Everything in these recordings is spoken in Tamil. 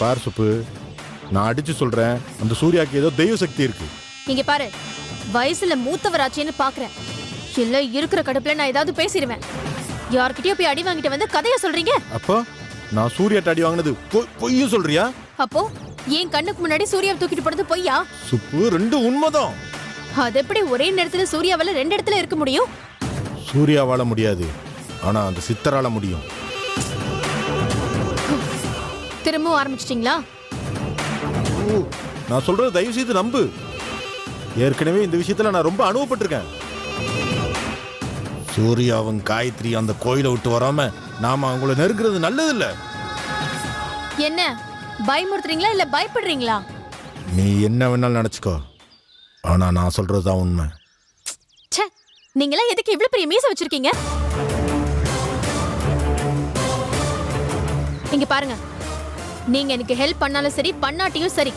பாரு சுப்பு, நான் அடிச்சு சொல்றேன், அந்த சூர்யாக்கு ஏதோ தெய்வ சக்தி இருக்கு. இங்க பாரு, வயசுல மூத்தவராச்சேன்னு பாக்குறேன். இல்ல இருக்கிற கடுப்புல நான் ஏதாவது பேசிடுவேன். யார்கிட்டயோ போய் அடி வாங்கிட்டு வந்து கதைய சொல்றீங்க. அப்போ நான் சூர்யாட்ட அடி வாங்கினது பொய்யும் சொல்றியா? அப்போ என் கண்ணுக்கு முன்னாடி சூர்யாவை தூக்கிட்டு போனது பொய்யா? சுப்பு, ரெண்டு உண்மைதான். அது எப்படி ஒரே நேரத்துல சூர்யாவால ரெண்டு இடத்துல இருக்க முடியும்? சூர்யாவால முடியாது, ஆனா அந்த சித்தரால முடியும். திரும்பவும் ஆரம்பிச்சிட்டீங்களா? நான் சொல்றது தயவு செய்து நம்பு. ஏற்கனவே இந்த விஷயத்துல நான் ரொம்ப அனுபவப்பட்டிருக்கேன். சூர்யாவும் காயத்ரி அந்த கோயிலை விட்டு வராம நாம அவங்கள நெருங்கிறது நல்லது இல்ல. என்ன பயமுறுத்துறீங்களா இல்ல பயப்படுறீங்களா? நீ என்ன வேணாலும் நினைச்சுக்கோ, ஆனா நான் சொல்றதுதான் உண்மை. ச்சே, நீங்களா எதுக்கு இவ்வளவு பெரிய மீசை வச்சிருக்கீங்க? இங்க பாருங்க, நீங்க எனக்கு ஹெல்ப் பண்ணாலும் சரி பண்ணாட்டியும் சரி,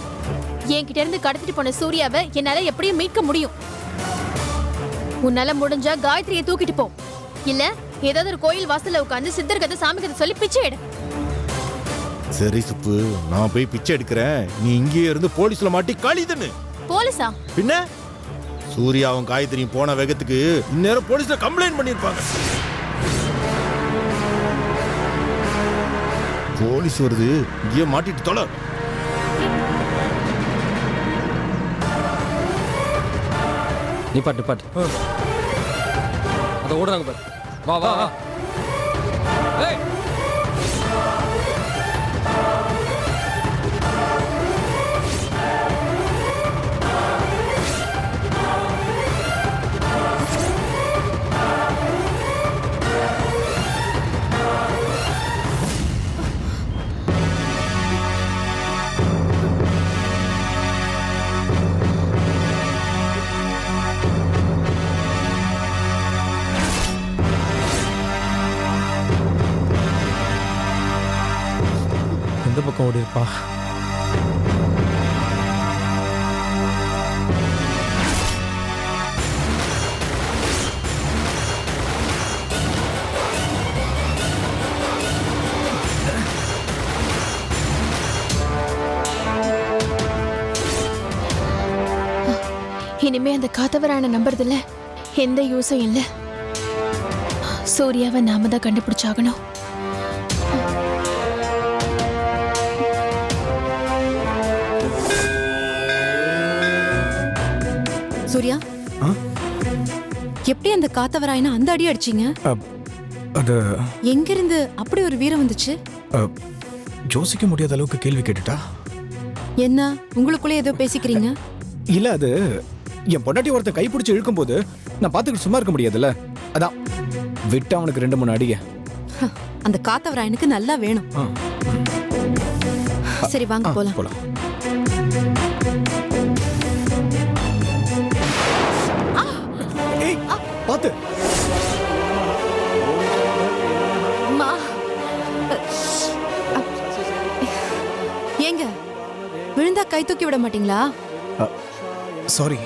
என்கிட்ட இருந்து கடத்திட்டு போன சூர்யாவை என்னால எப்படியும் மீட்க முடியும். உன்னால முடிஞ்சா காயத்ரியை தூக்கிட்டு போ, இல்ல ஏதாவது ஒரு கோயில் வாசல்ல உட்காந்து சித்தர் கதை சாமி கதை சொல்லி பிச்சை எடு. சரி சுப்பு, நான் போய் பிச்சை எடுக்கிறேன், நீ இங்கேயே இருந்து போலீஸ்ல மாட்டி காலிதன்னு. போலீஸா? பின்ன சூர்யாவும் காயத்ரியும் போன வேகத்துக்கு இந்நேரம் போலீஸ்ல கம்ப்ளைண்ட் பண்ணிருப்பாங்க. போலீஸ் வருது, இங்கே மாட்டிட்டு தொலை. நீ பாட்டு அதை ஓடுறாங்க பாரு. வா வா வா. ஏய், எந்த பக்கம் ஓடிருப்பா? இனிமே அந்த காத்தவரான நம்புறதுல எந்த யூஸும் இல்ல. சூர்யாவை நாம தான் கண்டுபிடிச்சாகணும். சூர்யா, எப்படி அந்த காத்தவராயன அந்த அடி அடிச்சீங்க? அது எங்க இருந்து அப்படி ஒரு வீரம் வந்துச்சு? யோசிக்க முடியாத அளவுக்கு கேள்வி கேட்டுட்டா. என்ன உங்களுக்குள்ளே ஏதோ பேசிக்கிறீங்க? இல்ல, அது என் பொண்டாட்டி ஒருத்தன் கைப்பிடிச்சு இழுக்கும் போது நான் பாத்துக்கிட்டு சும்மா இருக்க முடியாதுல்ல, அதான் விட்டு அவனுக்கு 2-3 அடிய. அந்த காத்தவராயனுக்கு நல்லா வேணும். சரி வாங்க போலாம். போலாம். பாத்து. ஏங்க விழுந்தா கை தூக்கி விட மாட்டீங்களா? சாரி,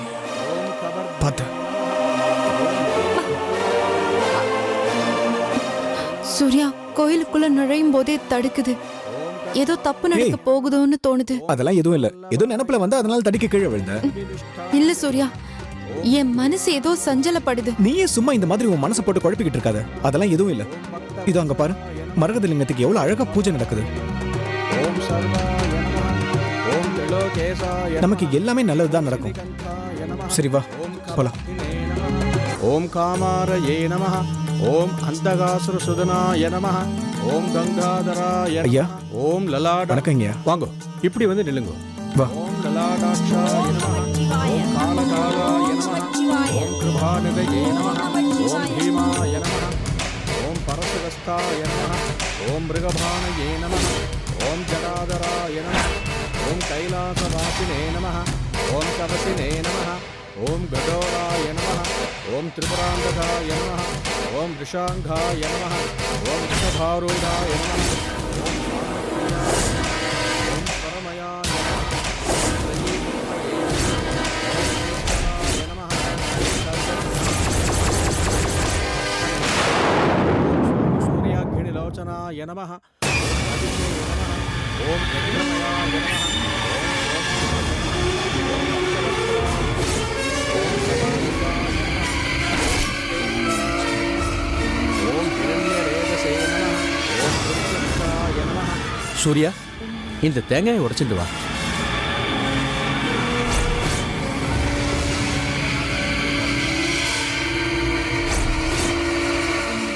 பாத்து. சூர்யா, கோயிலுக்குள்ள நுழையும் போதே தடுக்குது. ஏதோ தப்பு நடக்க போகுதோன்னு தோணுது. அதெல்லாம் எதுவும் இல்ல, ஏதோ நினைப்புல வந்து அதனால தடிக்க கீழே விழுந்த. இல்ல சூர்யா, என் மனசு ஏதோ சஞ்சலப்படுது. நீயே சும்மா இந்த மாதிரி உன் மனசை போட்டு குழப்பிக்கிட்டு இருக்காத. அதெல்லாம் எதுவும் இல்ல. இதோ அங்க பாரு, மரகத லிங்கத்துக்கு எவ்வளவு அழகா பூஜை நடக்குது. நமக்கு எல்லாமே நல்லதுதான் நடக்கும். சரி வா போலாம். ஓம் காமாரயே நமஹ. ஓம் அந்தகாசுர சுதனாய நமஹ. ஓம் கங்காதராய ஐயா. ஓம் லலாட. வணக்கங்க. வாங்க, இப்படி வந்து நில்லுங்க. வா. ஓம் லலாடாட்சாய நமஹ. ஓம் காலகாலாய நமஹ. ஓம் கிருபாநிதயே நமஹ. ஓம் பீமாய நமஹ. ஓம் பரசுகஸ்தாய நமஹ. ஓம் மிருகபானயே நமஹ. ஓம் ஜடாதராய நமஹ. ஓம் கைலாசவாசினே நமஹ. ஓம் தபசினே நமஹ. ஓம் கடோராய நமஹ. ஓம் திரிபுராந்தகாய நமஹ. ஓம் ரிஷாங்காய நமஹ. ஓம் ரிஷபாரூடாய நமஹ. ஓம் பரமயாய நமஹ. சூர்யாக்கினிலோச்சனாய நமஹ. ஓம் யக்ஞமயா சூர்யா, இந்த தேங்காயை உடைச்சிட்டு வா.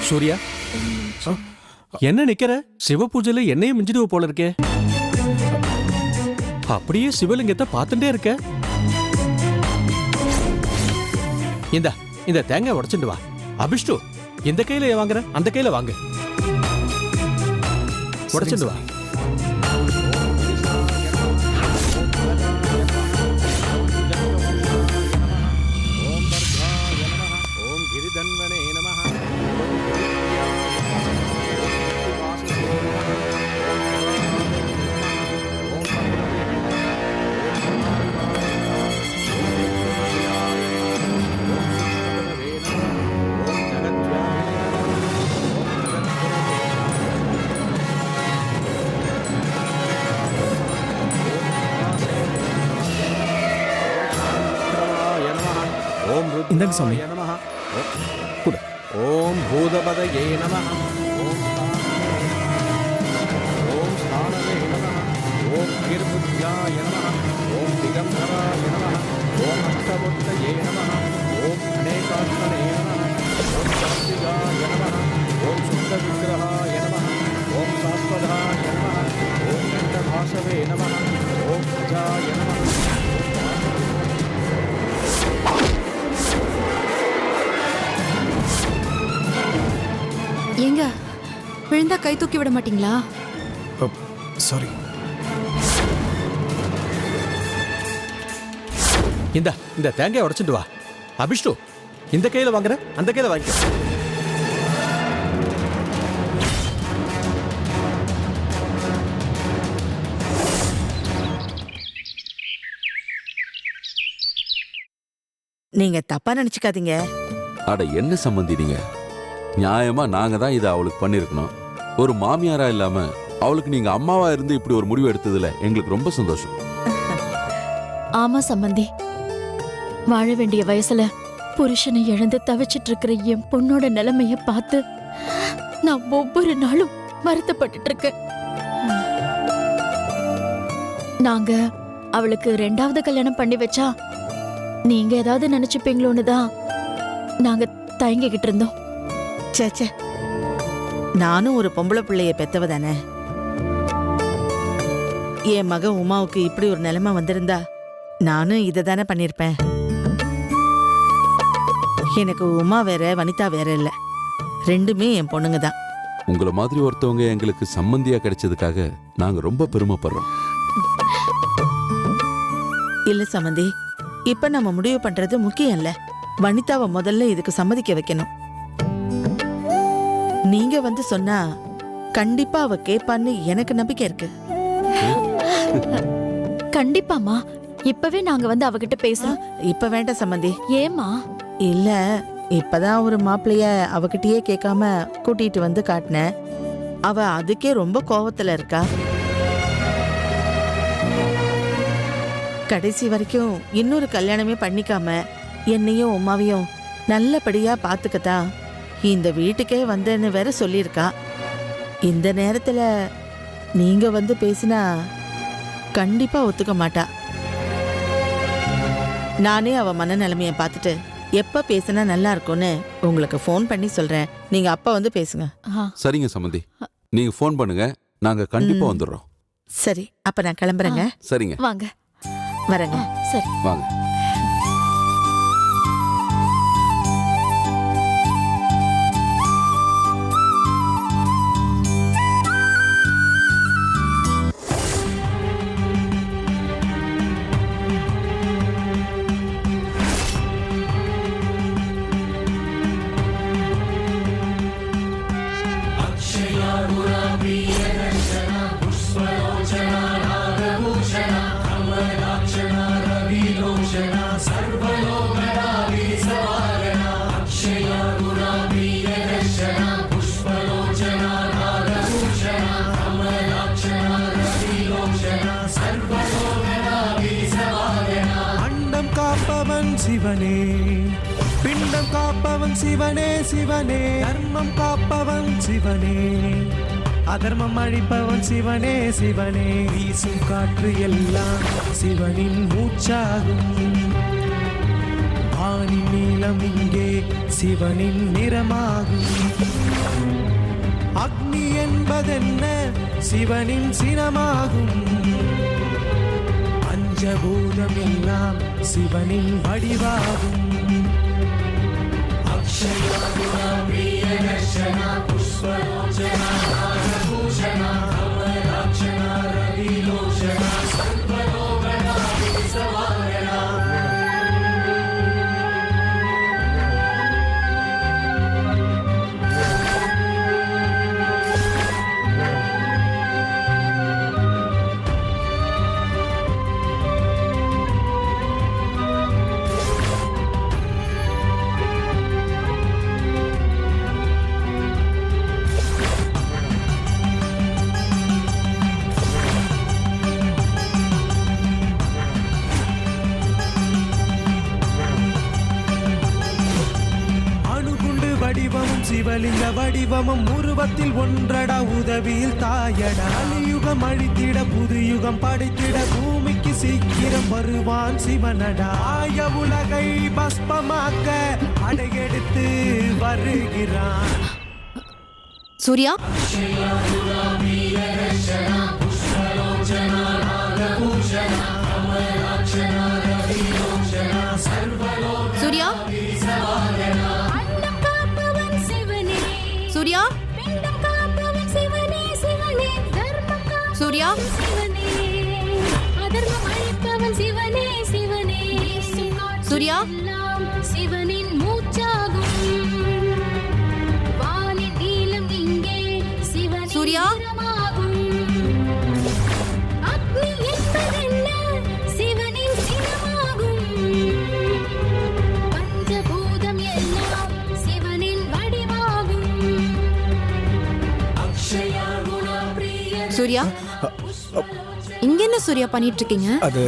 சூர்யா, என்ன நிக்கிற? சிவ பூஜையில என்னையும் மிஞ்சிடுவ போல இருக்கே. அப்படியே சிவலிங்கத்தை பார்த்துட்டே இருக்க. இந்த தேங்காய் உடைச்சிட்டு வா. அபிஷ்டு, இந்த கையில வாங்குற, அந்த கையில வாங்க. உடைச்சிட்டு வா. ஓம் கிரிதன்வனே நமஹ. இந்தாங்க சாமி. ஓம் பூதபதயே நமஹ. ஓம் ஸ்நானவே நமஹ. ஓம் அகிர்புத்யாய நமஹ. ஓம் திகம்பராய நமஹ. ஓம் அஷ்டபுத்தயே நமஹ. ஓம் அநேகாத்மனே நமஹ. ஓம் சாஸ்திகாய நமஹ. ஓம் சுத்த விக்கிரகாய நமஹ. ஓம் சாஸ்வதாய நமஹ. ஓம் கண்டபாசவே நமஹ. ஓம் அஜாய நமஹ. ஏங்க விழுந்தா கை தூக்கி விட மாட்டீங்களா? சாரி. இந்த தேங்காயை உடைச்சிட்டு வா. அபிஷ்டு, இந்த கையில வாங்குற, அந்த கையில வாங்கிக்க. நீங்க தப்பா நினைச்சுக்காதீங்க. அட என்ன சம்பந்தி நீங்க? நியாயமா நாங்க தான் இதை அவளுக்கு பண்ணிருக்கணும். ஒரு மாமியாரா இல்லாம அவளுக்கு நீங்க அம்மாவா இருந்து இப்படி ஒரு முடிவு எடுத்ததுல எங்களுக்கு ரொம்ப சந்தோஷம். ஆமா சம்பந்தி, வாழ வேண்டிய வயசுல புருஷனை இழந்து தவிச்சிட்டு இருக்கிற என் பொண்ணோட நிலைமைய பார்த்து நான் ஒவ்வொரு நாளும் வருத்தப்பட்டுட்டு இருக்கேன். நாங்க அவளுக்கு 2வது கல்யாணம் பண்ணி வச்சா நீங்க ஏதாவது நினைச்சுப்பீங்களோன்னு தான் நாங்க தயங்கிக்கிட்டு இருந்தோம். சேச்சே, நானும் ஒரு பொம்பளை பிள்ளைய பெத்தவ தானே. என் மக உமாவுக்கு இப்படி ஒரு நிலைமை வந்திருந்தா நானும் இதை தானே பண்ணிருப்பேன். எனக்கு உமா வேற வனிதா வேற இல்ல, 2மே என் பொண்ணுங்க தான். உங்களை மாதிரி ஒருத்தவங்க எங்களுக்கு சம்பந்தியா கிடைச்சதுக்காக நாங்க ரொம்ப பெருமைப்படுறோம். இல்ல சம்பந்தி, இப்ப நம்ம முடிவு பண்றது முக்கியம் இல்ல. வனிதாவை முதல்ல இதுக்கு சம்மதிக்க வைக்கணும். நீங்க வந்து சொன்னா கண்டிப்பா அவ கேப்பான்னு எனக்கு நம்பிக்கை இருக்கு. கண்டிப்பாமா, இப்பவே நாங்க வந்து அவகிட்ட பேசுறோம். இப்ப வேண்டாம் சம்பந்தி. ஏமா? இல்ல, இப்பதான் ஒரு மாப்பிள்ளைய அவகிட்டயே கேட்காம கூட்டிட்டு வந்து காட்டினேன். அவ அதுக்கே ரொம்ப கோவத்துல இருக்கா. கடைசி வரைக்கும் இன்னொரு கல்யாணமே பண்ணிக்காம என்னையும் உமாவையும் நல்லபடியா பாத்துக்கத்தான் இந்த வீட்டுக்கே வந்தேன்னு வேற சொல்லியிருக்கா. இந்த நேரத்துல நீங்க வந்து பேசினா கண்டிப்பா ஒத்துக்க மாட்டா. நானே அவ மனநிலைமைய பார்த்துட்டு எப்ப பேசினா நல்லா இருக்கும்னு உங்களுக்கு ஃபோன் பண்ணி சொல்றேன். நீங்க அப்ப வந்து பேசுங்க. சரிங்க சம்பந்தி, நீங்க ஃபோன் பண்ணுங்க, நாங்க கண்டிப்பா வந்துடுறோம். சரி, அப்ப நான் கிளம்புறேங்க. சரிங்க, வாங்க. வரேங்க. சரி, வாங்க. அண்டம் காப்பவன் சிவனே, பிண்டம் காப்பவன் சிவனே சிவனே, தர்மம் காப்பவன் சிவனே, அதர்மம் அழிப்பவன் சிவனே சிவனே வீசும் காற்று எல்லாம் சிவனின் மூச்சாகும் வானின் நீளம் இங்கே சிவனின் நிறமாகும் அக்னி என்பதென்ன சிவனின் சினமாகும் பஞ்சபூதம் எல்லாம் சிவனின் வடிவாகும் வடிவமும் சிவலிங்க வடிவமும் உருவத்தில் ஒன்றடா உதவியில் தாயடா அலியுகம் அழித்திட புது யுகம் படைத்திட பூமிக்கு சீக்கிரம் வருவான் சிவனடா ஆய உலகை பஸ்பமாக்க அடையெடுத்து வருகிறான். சூர்யா சூர்யா சூர்யா சூர்யா சூர்யா சிவனின் மூச்சாகும் வானின் நீளம் இங்கே சிவனின் சூர்யா நிறமாகும். அக்னி என்பதென்ன சிவனின் சினமாகும் பஞ்சபூதம் எல்லாம் சிவனின் வடிவாகும். சூர்யா இங்க என்ன சூர்யா பண்ணிட்டு இருக்கீங்க? அது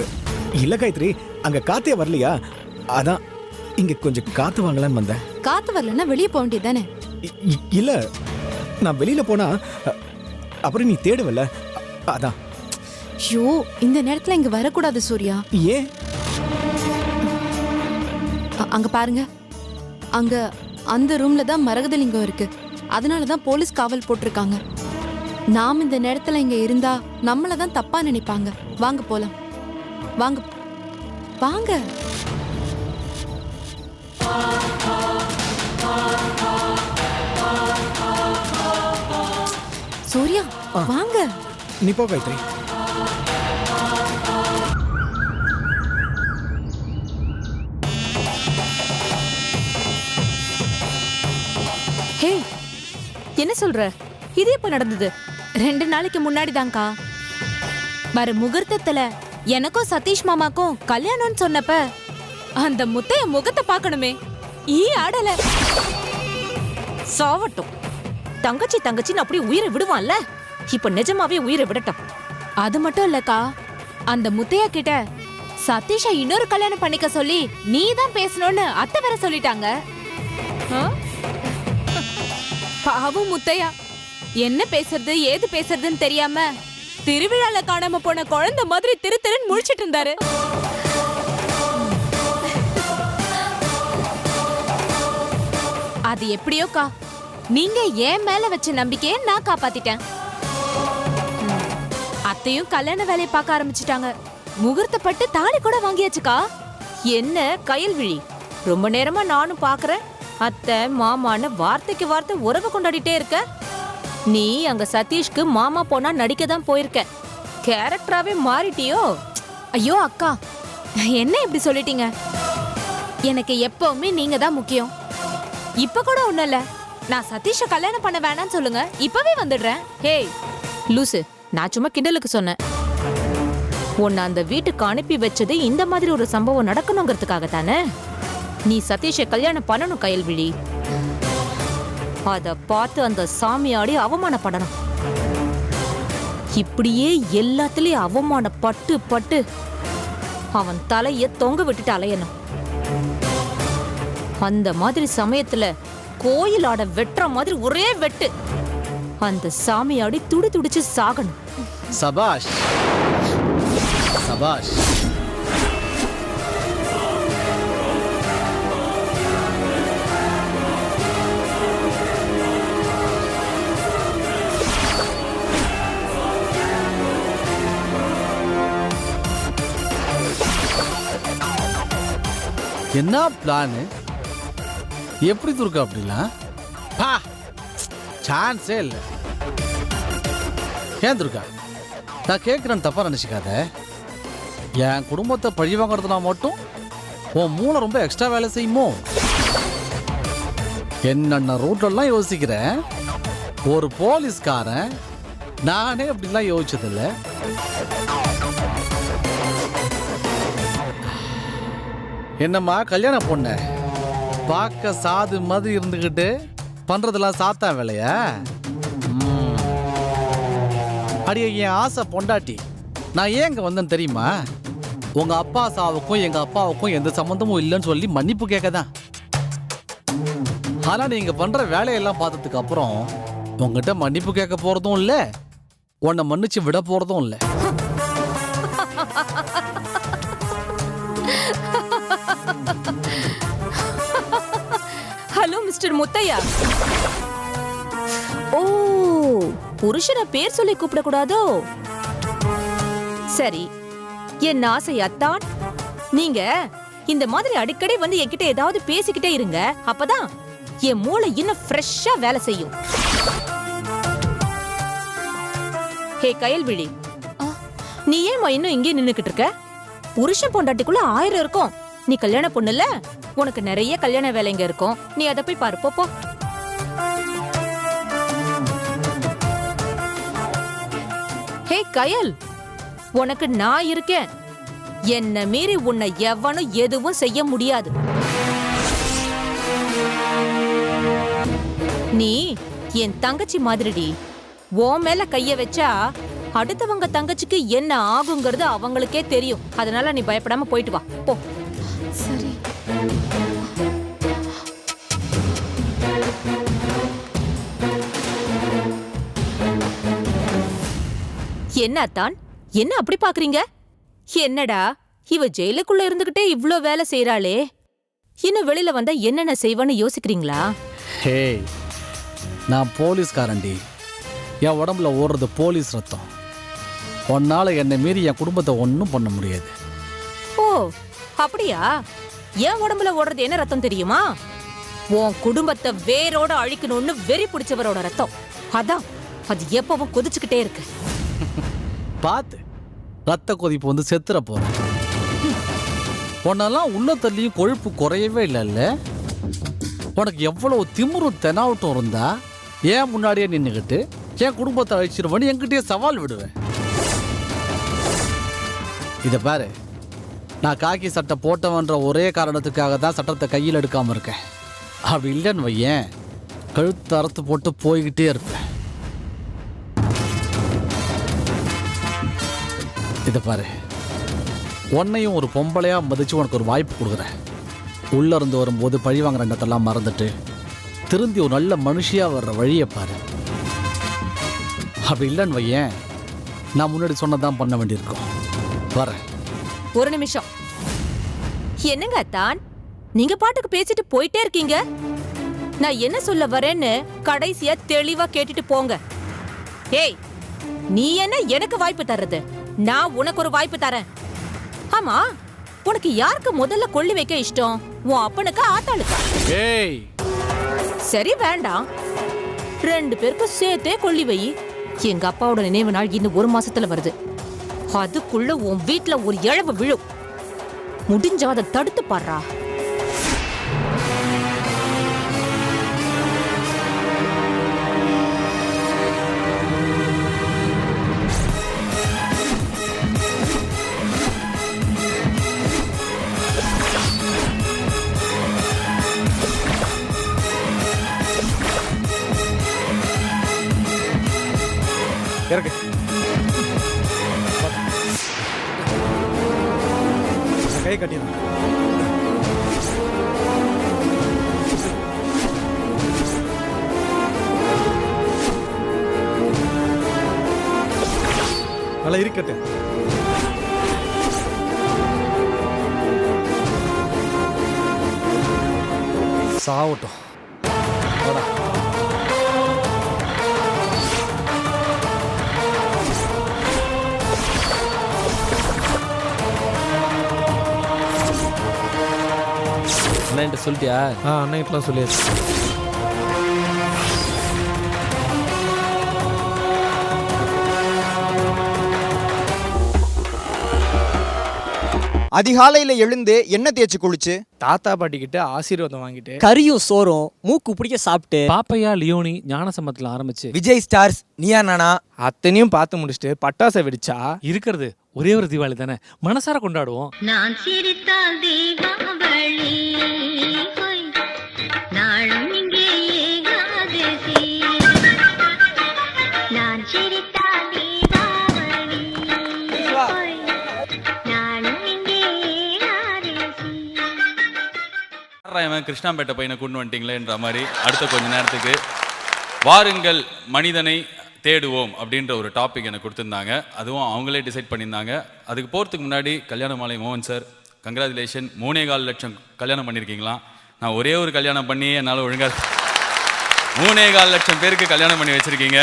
இல்ல காயத்ரி, அங்க காத்தே வரலையா, அதான் இங்க கொஞ்சம் காத்து வாங்கலான்னு வந்தேன். காத்து வரலன்னா வெளியே போக வேண்டியது தானே? இல்ல, நான் வெளியில போனா அப்புறம் நீ தேடுவல்ல, அதான். ஐயோ, இந்த நேரத்துல இங்க வரக்கூடாது சூர்யா. ஏன்? அங்க பாருங்க, அங்க அந்த ரூம்ல தான் மரகதலிங்கம் இருக்கு. அதனாலதான் போலீஸ் காவல் போட்டிருக்காங்க. நாம் இந்த நேரத்துல இங்க இருந்தா நம்மள தான் தப்பா நினைப்பாங்க. வாங்க போலாம், வாங்க வாங்க. சூர்யா வாங்க. நீ போ காயத்ரி. ஹே, என்ன சொல்ற? இது எப்ப நடந்தது? 2 நாளைக்கு முன்னாடி தான்க்கா. வர முகூர்த்தத்துல எனக்கும் சதீஷ் மாமாக்கும் கல்யாணம்னு சொன்னப்ப அந்த முத்தைய முகத்தை பார்க்கணுமே, ஆடல. சாவட்டும். தங்கச்சி தங்கச்சின்னு அப்படி உயிரை விடுவான்ல, இப்ப நிஜமாவே உயிரை விடட்டும். அது மட்டும் இல்லக்கா, அந்த முத்தையா கிட்ட சதீஷ இன்னொரு கல்யாணம் பண்ணிக்க சொல்லி நீ தான் பேசணும்னு அத்தை வேற சொல்லிட்டாங்க. பாவம் முத்தையா, என்ன பேசுறது ஏது பேசுறதுன்னு தெரியாம திருவிழால காணாம போன குழந்தை மாதிரி திரு திருன்னு முழிச்சிட்டு இருந்தாரு. அது எப்படியோக்கா, நீங்க ஏன் மேல வச்ச நம்பிக்கையை நான் காப்பாத்திட்டேன். அத்தையும் கல்யாண வேலையை பார்க்க ஆரம்பிச்சிட்டாங்க. முகூர்த்தப்பட்டு தாலி கூட வாங்கியாச்சுக்கா. என்ன கயல்விழி, ரொம்ப நேரமா நானும் பாக்குறேன். அத்தை மாமான்னு வார்த்தைக்கு வார்த்தை உறவு கொண்டாடிட்டே இருக்க. நீ அங்க சதீஷ்க்கு மாமா போனா நடிக்க தான் போயிருக்க. கேரக்டராவே மாறிட்டியோ? ஐயோ அக்கா, என்ன இப்படி சொல்லிட்டீங்க? எனக்கு எப்பவுமே நீங்க தான் முக்கியம். இப்ப கூட ஒண்ணும் இல்ல, நான் சதீஷ கல்யாணம் பண்ண வேணாம்னு சொல்லுங்க, இப்பவே வந்துடுறேன். ஹே லூசு, நான் சும்மா கிண்டலுக்கு சொன்னேன். உன்னை அந்த வீட்டுக்கு அனுப்பி வச்சது இந்த மாதிரி ஒரு சம்பவம் நடக்கணுங்கிறதுக்காக தானே. நீ சதீஷை கல்யாணம் பண்ணணும் கயல்விழி. அத பார்த்து அந்த சாமியாடி அவமானப்படணும். இப்படியே எல்லாத்துலயும் அவமானப்பட்டு பட்டு அவன் தலைய தொங்க விட்டுட்டு அலையணும். அந்த மாதிரி சமயத்துல கோயில் ஆட வெட்டுற மாதிரி ஒரே வெட்டு. அந்த சாமியாடி துடி துடிச்சு சாகணும். சபாஷ் சபாஷ். என்ன பிளானு? எப்படி துருக்கா அப்படிலாம்? பா சான்ஸே இல்லை. ஏன் துருக்கா, நான் கேட்குறேன்னு தப்பா நினச்சிக்காத. என் குடும்பத்தை பழி வாங்குறதுனா மட்டும் உன் மூளை ரொம்ப எக்ஸ்ட்ரா வேலை செய்யுமோ? என்னென்ன ரூட்லாம் யோசிக்கிறேன். ஒரு போலீஸ்காரன் நானே அப்படிலாம் யோசிச்சதில்லை. என்னம்மா கல்யாண பொண்ணு பார்க்க சாது மாதிரி இருந்துக்கிட்டு பண்றதெல்லாம் சாத்தா வேலையா? அடியே என் ஆசை பொண்டாட்டி, நான் ஏன் இங்க வந்தேன்னு தெரியுமா? உங்க அப்பா சாவுக்கும் எங்க அப்பாவுக்கும் எந்த சம்மந்தமும் இல்லைன்னு சொல்லி மன்னிப்பு கேட்கதான். ஆனா நீங்க பண்ற வேலையெல்லாம் பார்த்ததுக்கு அப்புறம் உங்ககிட்ட மன்னிப்பு கேட்க போறதும் இல்ல, உன்னை மன்னிச்சு விட போறதும் இல்லை. Hello mister Muthiah. ஓ, புருஷனை பேர் சொல்லி கூப்பிடக்கூடாதோ? சரி, என் ஆசை அத்தான். நீங்க இந்த மாதிரி அடிக்கடி வந்து என்கிட்ட ஏதாவது பேசிக்கிட்டே இருங்க. அப்பதான் என் மூளை இன்னும் ஃப்ரெஷ்ஷா வேலை செய்யும். ஹே கயல்விழி, நீ ஏமா இன்னும் இங்கே நின்னுக்கிட்டு இருக்க? புருஷன் பொண்டாட்டிக்குள்ள 1000 இருக்கும். நீ கல்யாண பொண்ணுல, உனக்கு நிறைய கல்யாண வேலைங்க இருக்கும். நீ அதை போய் பாரு. போ. ஹே கயல், உனக்கு நான் இருக்கேன். என்ன மீறி உன்னை எவனும் எதுவும் செய்ய முடியாது. நீ என் தங்கச்சி மாதிரிடி. உன் மேல கைய வச்சா அடுத்தவங்க தங்கச்சிக்கு என்ன ஆகுங்கிறது அவங்களுக்கே தெரியும். அதனால நீ பயப்படாம போயிட்டு வா. போ. சரி. என்ன அத்தான், என்ன அப்படி பாக்குறீங்க? என்னடா இவ ஜெயிலுக்குள்ள இருந்துகிட்டே இவ்ளோ வேலை செய்யறாளே, இன்னும் வெளியில வந்தா என்னென்ன செய்வான்னு யோசிக்கிறீங்களா? ஹே, நான் போலீஸ்காரன்டி. என் உடம்புல ஓடுறது போலீஸ் ரத்தம். உன்னால என்னை மீறி என் குடும்பத்தை ஒன்றும் பண்ண முடியாது. ஓ அப்படியா? என் உடம்புல ஓடுறது என்ன ரத்தம் தெரியுமா? உன் குடும்பத்தை வேரோட அழிக்கணும்னு வெறி பிடிச்சவரோட ரத்தம். அதான் அது எப்பவும் கொதிச்சுக்கிட்டே இருக்கு. பார்த்து ரத்த கொதிப்பு வந்து செத்துற போற. உன்னெல்லாம் உள்ள தள்ளியும் கொழுப்பு குறையவே இல்லைல்ல. உனக்கு எவ்வளவு திமிரும் தெனாவட்டும் இருந்தா ஏன் முன்னாடியே நின்றுக்கிட்டு என் குடும்பத்தை அழிச்சிருவன்னு என்கிட்டயே சவால் விடுவேன். இதை பாரு, நான் காக்கி சட்டை போட்டவன்ற ஒரே காரணத்துக்காக தான் சட்டத்தை கையில் எடுக்காம இருக்கேன். அப்படி இல்லைன்னு வையேன், கழுத்து அறுத்து போட்டு போய்கிட்டே இருப்பேன். இதை பாரு, உன்னையும் ஒரு பொம்பளையா மதிச்சு உனக்கு ஒரு வாய்ப்பு கொடுக்குறேன். உள்ள இருந்து வரும்போது பழி வாங்குற எண்ணத்தெல்லாம் மறந்துட்டு திருந்தி ஒரு நல்ல மனுஷியா வர்ற வழியை பாரு. அப்படி இல்லைன்னு வையேன், நான் முன்னாடி சொன்னதான் பண்ண வேண்டியிருக்கும். வரேன். ஒரு நிமிஷம். என்னங்க அத்தான், நீங்க பாட்டுக்கு பேசிட்டு போயிட்டே இருக்கீங்க. நான் என்ன சொல்ல வரேன்னு கடைசியா தெளிவா கேட்டுட்டு போங்க. ஏய், நீ என்ன எனக்கு வாய்ப்பு தர்றது? நான் உனக்கு ஒரு வாய்ப்பு தரேன். ஆமா, உனக்கு யாருக்கு முதல்ல கொள்ளி வைக்க இஷ்டம்? உன் அப்பனுக்கு ஆத்தாளுக்கா? ஏய், சரி வேண்டாம், 2 பேருக்கும் சேர்த்தே கொள்ளி வை. எங்க அப்பாவோட நினைவு நாள் இன்னும் 1 மாசத்துல வருது. அதுக்குள்ள உன் வீட்டுல ஒரு இழவு விழும். முடிஞ்சா அதை தடுத்து பாடுறா. இறக்கு. கை கட்டிடுங்க. அதெல்லாம் இருக்கட்டும். சாவட்டும். வாடா. அண்ணன்ட்ட சொல்லிட்டியா? அன்னைக்கெல்லாம் சொல்லியாச்சு. அதிகாலையில எழுந்து எண்ணெய் தேய்ச்சி குளிச்சு தாத்தா பாட்டி கிட்ட ஆசீர்வாதம் வாங்கிட்டு கறியும் சோறும் மூக்கு பிடிக்க சாப்பிட்டு பாப்பையா லியோனி ஞானசம்பத்துல ஆரம்பிச்சு விஜய் ஸ்டார்ஸ் நீயா நானா அத்தனையும் பார்த்து முடிச்சுட்டு பட்டாசை வெடிச்சா இருக்கிறது ஒரே ஒரு தீபாவளி தானே, மனசார கொண்டாடுவோம். நான் சிரித்தால் தீபாவளி நாளும் இங்கே ஏகாதசி. நான் சிரித்தால் தீபாவளி நாளும் இங்கே ஏகாதசி. கிருஷ்ணாம்பேட்டை பையனை கொண்டு வந்துட்டீங்களேன்ற மாதிரி அடுத்த கொஞ்ச நேரத்துக்கு வாருங்கள் மனிதனை தேடுவோம் அப்படின்ற ஒரு டாபிக் எனக்கு கொடுத்துருந்தாங்க. அதுவும் அவங்களே டிசைட் பண்ணியிருந்தாங்க. அதுக்கு போகிறதுக்கு முன்னாடி கல்யாண மாலை மோகன் சார், கங்க்ராச்சுலேஷன். 3.25 லட்சம் கல்யாணம் பண்ணியிருக்கீங்களா? நான் ஒரே ஒரு கல்யாணம் பண்ணி என்னால் ஒழுங்காக 3.25 லட்சம் பேருக்கு கல்யாணம் பண்ணி வச்சுருக்கீங்க.